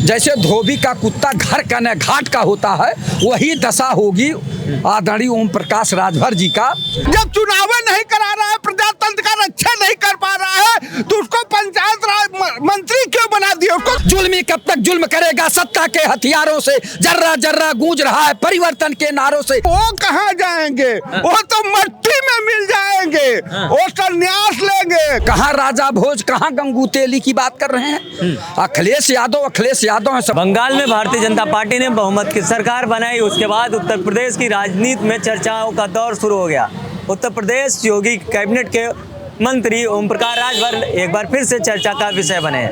जैसे धोबी का कुत्ता घर का न घाट का होता है, वही दशा होगी आदरणीय ओम प्रकाश राजभर जी का। जब चुनाव नहीं करा रहा है, प्रजातंत्र का रक्षा नहीं कर पा रहा है, तो उसको पंचायत राज मंत्री क्यों बना दिया? उसको जुल्मी कब तक जुल्म करेगा? सत्ता के हथियारों से जर्रा जर्रा गूंज रहा है परिवर्तन के नारों से। वो कहाँ जाएंगे? वो तो मट्टी में मिल जाएंगे, वो संन्यास लेंगे। कहाँ राजा भोज, कहाँ गंगू तेली की बात कर रहे हैं? अखिलेश यादव है सब। बंगाल में भारतीय जनता पार्टी ने बहुमत की सरकार बनाई, उसके बाद उत्तर प्रदेश की राजनीति में चर्चाओं का दौर शुरू हो गया। उत्तर प्रदेश योगी कैबिनेट के मंत्री ओम प्रकाश राजभर एक बार फिर से चर्चा का विषय बने।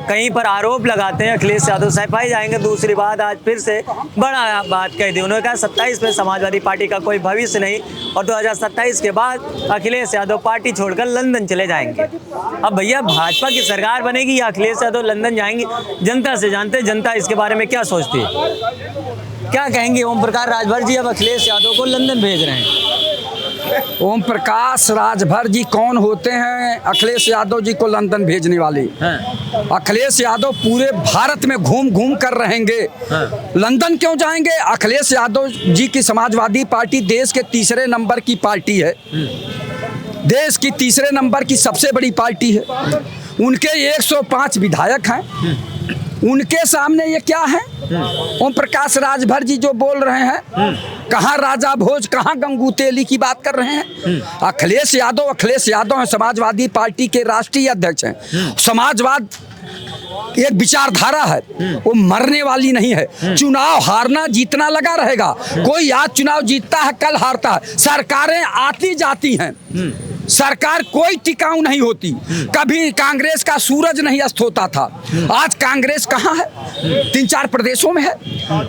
कहीं पर आरोप लगाते हैं अखिलेश यादव सफाई जाएंगे, दूसरी बात आज फिर से बड़ा बात कह दी। उन्होंने कहा 27 में समाजवादी पार्टी का कोई भविष्य नहीं और 2027 के बाद अखिलेश यादव पार्टी छोड़कर लंदन चले जाएंगे। अब भैया भाजपा की सरकार बनेगी या अखिलेश यादव लंदन जाएंगे? जनता से जानते हैं जनता इसके बारे में क्या सोचती है। क्या कहेंगे ओम प्रकाश राजभर जी अब अखिलेश यादव को लंदन भेज रहे हैं? ओम प्रकाश राजभर जी कौन होते हैं अखिलेश यादव जी को लंदन भेजने वाले? अखिलेश यादव पूरे भारत में घूम घूम कर रहेंगे, लंदन क्यों जाएंगे? अखिलेश यादव जी की समाजवादी पार्टी देश के तीसरे नंबर की पार्टी है, देश की तीसरे नंबर की सबसे बड़ी पार्टी है। उनके 105 विधायक हैं, उनके सामने ये क्या है? ओम प्रकाश राजभर जी जो बोल रहे हैं, कहाँ राजा भोज, कहाँ गंगू तेली की बात कर रहे हैं? अखिलेश यादव हैं, समाजवादी पार्टी के राष्ट्रीय अध्यक्ष हैं। समाजवाद एक विचारधारा है, वो मरने वाली नहीं है। चुनाव हारना जीतना लगा रहेगा। कोई आज चुनाव जीतता है, कल हारता है। सरकारें आती जाती हैं, सरकार कोई टिकाऊ नहीं होती। कभी कांग्रेस का सूरज नहीं अस्त होता था, आज कांग्रेस कहाँ है? 3-4 प्रदेशों में है।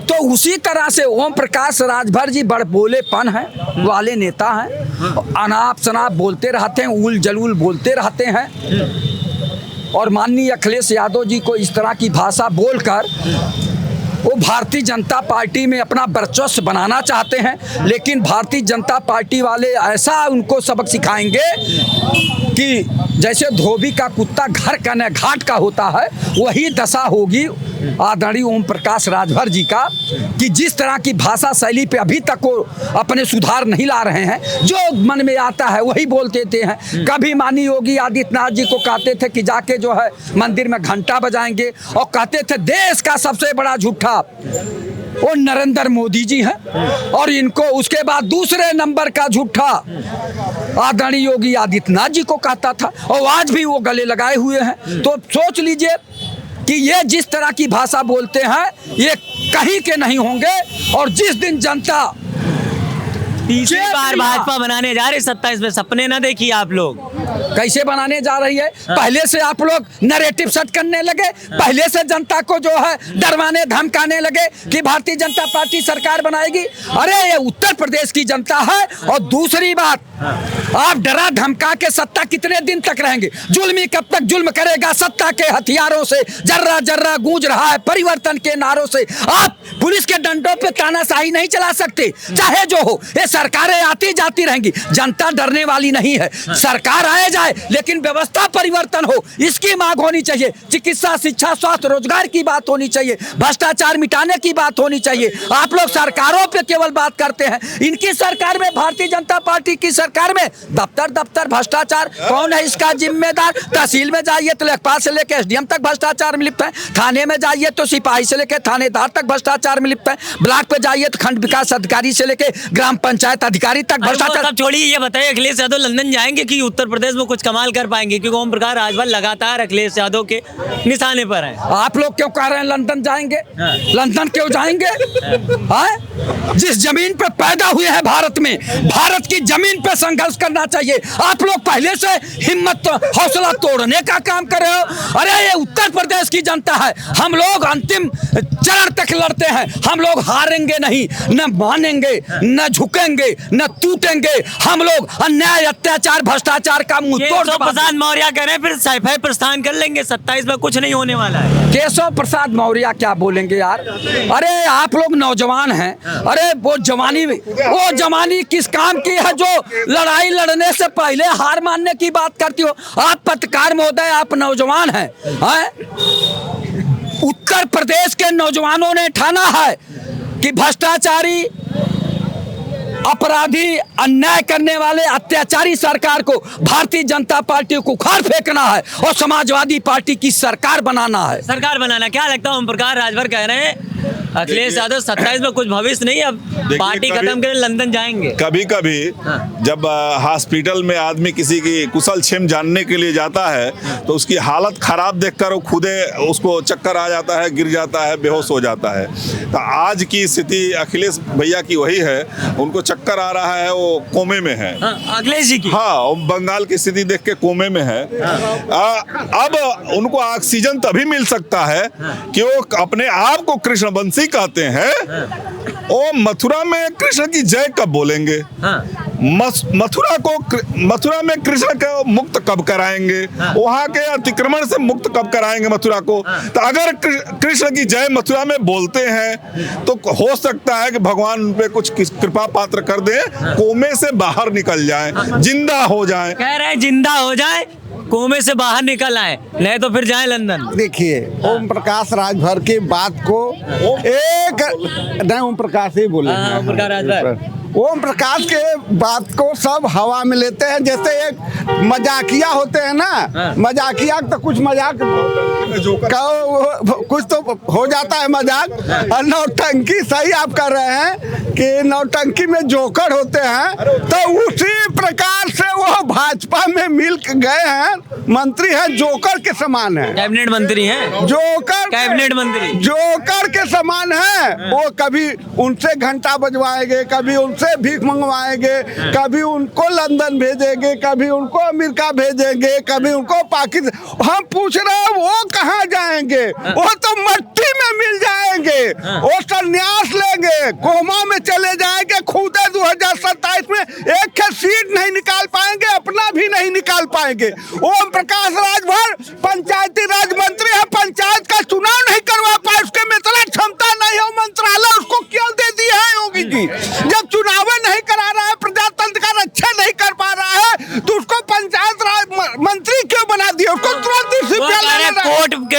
तो उसी तरह से ओम प्रकाश राजभर जी बड़बोलेपन है वाले नेता हैं, अनाप शनाप बोलते रहते हैं, उल जलूल बोलते रहते हैं। और माननीय अखिलेश यादव जी को इस तरह की भाषा बोलकर वो भारतीय जनता पार्टी में अपना वर्चस्व बनाना चाहते हैं, लेकिन भारतीय जनता पार्टी वाले ऐसा उनको सबक सिखाएंगे कि जैसे धोबी का कुत्ता घर का न घाट का होता है, वही दशा होगी आदरणीय ओम प्रकाश राजभर जी का। कि जिस तरह की भाषा शैली पे अभी तक वो अपने सुधार नहीं ला रहे हैं, जो मन में आता है वही बोल देते हैं। कभी माननीय योगी आदित्यनाथ जी को कहते थे कि जाके जो है मंदिर में घंटा बजाएंगे, और कहते थे देश का सबसे बड़ा झूठा वो नरेंद्र मोदी जी हैं, और इनको उसके बाद दूसरे नंबर का झूठा आदरणीय योगी आदित्यनाथ जी को कहता था, और आज भी वो गले लगाए हुए हैं। तो सोच लीजिए कि ये जिस तरह की भाषा बोलते हैं ये कहीं के नहीं होंगे। और जिस दिन जनता तीसरी बार भाजपा बनाने जा रही 27 में, सपने ना देखिए आप लोग। कैसे बनाने जा रही है? पहले से आप लोग नैरेटिव सेट करने लगे, पहले से जनता को जो है डरवाने धमकाने लगे कि भारतीय जनता पार्टी सरकार बनाएगी। अरे ये उत्तर प्रदेश की जनता है। और दूसरी बात, आप डरा धमका के सत्ता कितने दिन तक रहेंगे? जुल्मी कब तक जुल्म करेगा? सत्ता के हथियारों से जर्रा जर्रा गूंज रहा है परिवर्तन के नारों से। आप पुलिस के डंडों पे तानाशाही नहीं चला सकते, चाहे जो हो। ये सरकारें आती जाती रहेंगी, जनता डरने वाली नहीं है। सरकार आए जाए लेकिन व्यवस्था परिवर्तन हो, इसकी मांग होनी चाहिए। चिकित्सा, शिक्षा, स्वास्थ्य, रोजगार की बात होनी चाहिए, भ्रष्टाचार मिटाने की बात होनी चाहिए। आप लोग सरकारों पे केवल बात करते हैं। इनकी सरकार में, भारतीय जनता पार्टी की सरकार में दफ्तर भ्रष्टाचार। कौन है इसका जिम्मेदार? तहसील में जाइए तो लेखपाल से लेकर एसडीएम तक भ्रष्टाचार में लिप्त है, थाने में जाइए तो सिपाही से लेकर थानेदार तक भ्रष्टाचार में लिप्त है, ब्लॉक पे जाइए तो खंड विकास अधिकारी से लेकर ग्राम पंचायत अधिकारी तक भ्रष्टाचार। छोड़िए, ये बताइए अखिलेश यादव लंदन जाएंगे कि उत्तर प्रदेश में कुछ कमाल कर पाएंगे? क्योंकि ओम प्रकाश राजभर लगातार अखिलेश यादव के निशाने पर हैं। आप लोग क्यों कह रहे हैं लंदन जाएंगे? लंदन क्यों जाएंगे? जिस जमीन पे पैदा हुए हैं भारत में, भारत की जमीन पे संघर्ष करना चाहिए। आप लोग पहले से हिम्मत हौसला तोड़ने का काम कर रहे हो। अरे ये उत्तर प्रदेश की जनता है, हम लोग अंतिम चरण तक लड़ते हैं। हम लोग हारेंगे नहीं, न मानेंगे, न झुकेंगे, न टूटेंगे। हम लोग अन्याय, अत्याचार, भ्रष्टाचार का मुंह तोड़। केशव प्रसाद मौर्य कह रहे हैं फिर सफाई प्रस्थान कर लेंगे, 27 में कुछ नहीं होने वाला है। केशव प्रसाद मौर्य क्या बोलेंगे यार? अरे आप लोग नौजवान हैं। अरे वो जवानी किस काम की है जो लड़ाई लड़ने से पहले हार मानने की बात करती हो? आप पत्रकार महोदय, आप नौजवान हैं, उत्तर प्रदेश के नौजवानों ने ठाना है कि भ्रष्टाचारी, अपराधी, अन्याय करने वाले अत्याचारी सरकार को भारतीय जनता पार्टी को उखाड़ फेंकना है और समाजवादी पार्टी की सरकार बनाना है। सरकार बनाना। क्या लगता है, ओम प्रकाश राजभर कह रहे हैं अखिलेश यादव 27 में कुछ भविष्य नहीं, अब पार्टी खत्म कर लंदन जाएंगे। कभी कभी जब हॉस्पिटल में आदमी किसी की कुशल क्षेम जानने के लिए जाता है तो उसकी हालत खराब देखकर वो खुदे उसको चक्कर आ जाता है, गिर जाता है, बेहोश हो जाता है। तो आज की स्थिति अखिलेश भैया की वही है, उनको चक्कर आ रहा है, वो कोमे में है। अखिलेश जी की, हाँ, बंगाल की स्थिति देख के कोमे में है। अब उनको ऑक्सीजन तभी मिल सकता है कि वो अपने आप को कृष्ण बंसी कहते हैं। वो मथुरा में कृष्ण की जय कब बोलेंगे? मथुरा में कृष्ण को मुक्त कब कराएंगे? वहां के अतिक्रमण से मुक्त कब कराएंगे मथुरा को? तो अगर कृष्ण की जय मथुरा में बोलते हैं तो हो सकता है कि भगवान उन पे कुछ कृपा पात्र कर दे, कोमे से बाहर निकल जाए, जिंदा हो जाए। कह रहे हैं जिंदा हो जाए, कोमे से बाहर निकल आए, नहीं तो फिर जाए लंदन। देखिए, ओम प्रकाश राजभर की बात को ओम प्रकाश ही बोले, ओम प्रकाश राजभर, ओम प्रकाश के बात को सब हवा में लेते हैं। जैसे एक मजाकिया होते हैं ना, मजाकिया तो कुछ मजाक कुछ तो हो जाता है मजाक, और नौटंकी सही आप कर रहे हैं कि नौटंकी में जोकर होते हैं। तो उसी प्रकार से वो भाजपा में मिल गए हैं, मंत्री हैं, जोकर के समान है, कैबिनेट मंत्री हैं, जोकर कैबिनेट मंत्री जोकर के समान है। वो कभी उनसे घंटा बजवाएंगे, कभी उनसे भीख मंगवाएंगे, कभी उनको लंदन भेजेंगे, कभी उनको अमेरिका भेजेंगे, कभी उनको पाकिस्तान। हम पूछ रहे हैं वो कहाँ जाएंगे? वो तो मट्टी में मिल जाएंगे, वो संन्यास लेंगे, कोमा में चले जाएंगे, खुद 2027 में एक सीट नहीं निकाल पाएंगे, अपना भी नहीं निकाल पाएंगे। ओम प्रकाश राजभर पंचायती राज मंत्री है, पंचायत का चुनाव नहीं करवा पाए, उसके में इतना क्षमता नहीं है, मंत्रालय उसको क्यों दे दिया है योगी जी? जब चुनाव नहीं करा रहा है, प्रजातंत्र का रक्षा नहीं कर पा रहा है, तो उसको पंचायत राज मंत्री क्यों बना दिया? उसको तुरंत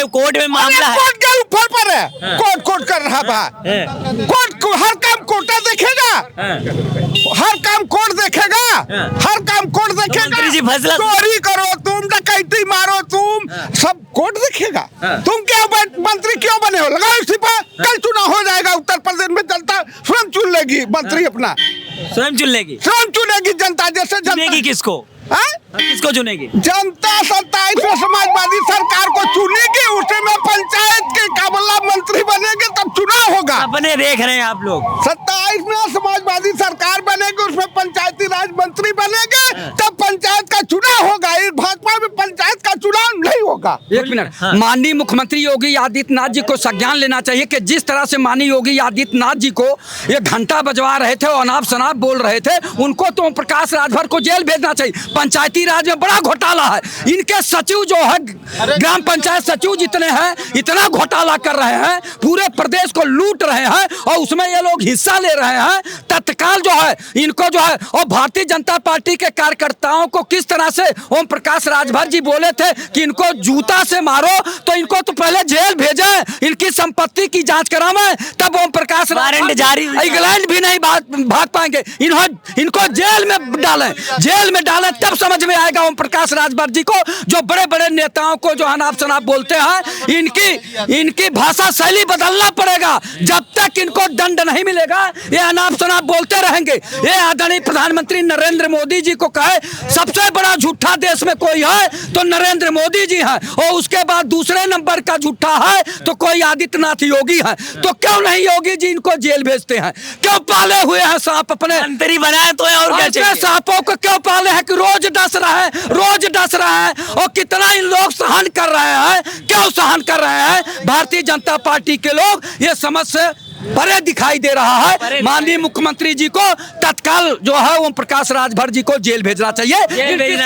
कोर्ट में मामला है, कोर्ट के ऊपर पर है, कोर्ट कर रहा है, कोर्ट हर काम कोर्ट देखेगा, हर काम कोर्ट देखेगा, हर काम कोर्ट देखेगा। चोरी करो तुम, डकैती मारो तुम, सब कोर्ट देखेगा। तुम क्या मंत्री क्यों बने हो? लगाओ इस्तीफा, कल चुनाव हो जाएगा उत्तर प्रदेश में, जनता स्वयं चुन लेगी मंत्री अपना, स्वयं चुनेगी जनता। जैसे चुनेगी किसको? किसको चुनेगी? जनता 27 समाजवादी सरकार को चुनेगी, उसमें पंचायत के काबला मंत्री बनेंगे, तब चुनाव होगा। अपने देख रहे हैं आप लोग, 27 में समाजवादी सरकार बनेगी, उसमें पंचायती राज मंत्री बनेंगे, तब पंचायत का चुनाव होगा। इस भाजपा में पंचायत का चुनाव नहीं होगा। एक मिनट, माननीय मुख्यमंत्री योगी आदित्यनाथ जी को संज्ञान लेना चाहिए कि जिस तरह से माननीय योगी आदित्यनाथ जी को ये घंटा बजवा रहे थे और अनाप शनाप बोल रहे थे, उनको तो ओम प्रकाश राजभर को जेल भेजना चाहिए। पंचायती राज में बड़ा घोटाला है, इनके सचिव जो है, ग्राम पंचायत सचिव जितने हैं, इतना घोटाला कर रहे हैं, पूरे प्रदेश को लूट रहे हैं, और उसमें ये लोग हिस्सा ले रहे हैं। तत्काल जो है इनको जो है, और भारतीय जनता पार्टी के कार्यकर्ताओं को किस तरह से ओम प्रकाश राजभर जी बोले थे कि इनको जूता से मारो, तो इनको तो पहले जेल भेजें, इनकी संपत्ति की जांच करावें, तब ओम प्रकाश वारंट जारी, इंग्लैंड भी नहीं भाग पाएंगे। इनको जेल में डालें, तब समझ में आएगा ओम प्रकाश राजभर जी को, जो बड़े बड़े नेताओं को जो अनाप शनाप बोलते हैं, इनकी भाषा शैली बदलना पड़ेगा। जब तक इनको दंड नहीं मिलेगा, ये अनाप शनाप बोलते रहेंगे। ये आदरणीय प्रधानमंत्री नरेंद्र मोदी जी को कहे, सबसे बड़ा झूठा देश में कोई है तो नरेंद्र मोदी जी हैं, और उसके बाद दूसरे नंबर का झूठा है तो कोई आदित्यनाथ योगी है। तो क्यों नहीं योगी जी इनको जेल भेजते हैं? क्यों पाले हुए हैं सांप अपने मंत्री बनाए तो और क्या चाहिए? सांपों को क्यों पाले हैं कि रोज डस रहा है, और कितना इन लोग सहन कर रहे हैं? क्यों सहन कर रहे हैं? भारतीय जनता पार्टी के लोग ये समझ से परे दिखाई दे रहा है। माननीय मुख्यमंत्री जी को तत्काल जो है ओम प्रकाश राजभर जी को जेल भेजना चाहिए।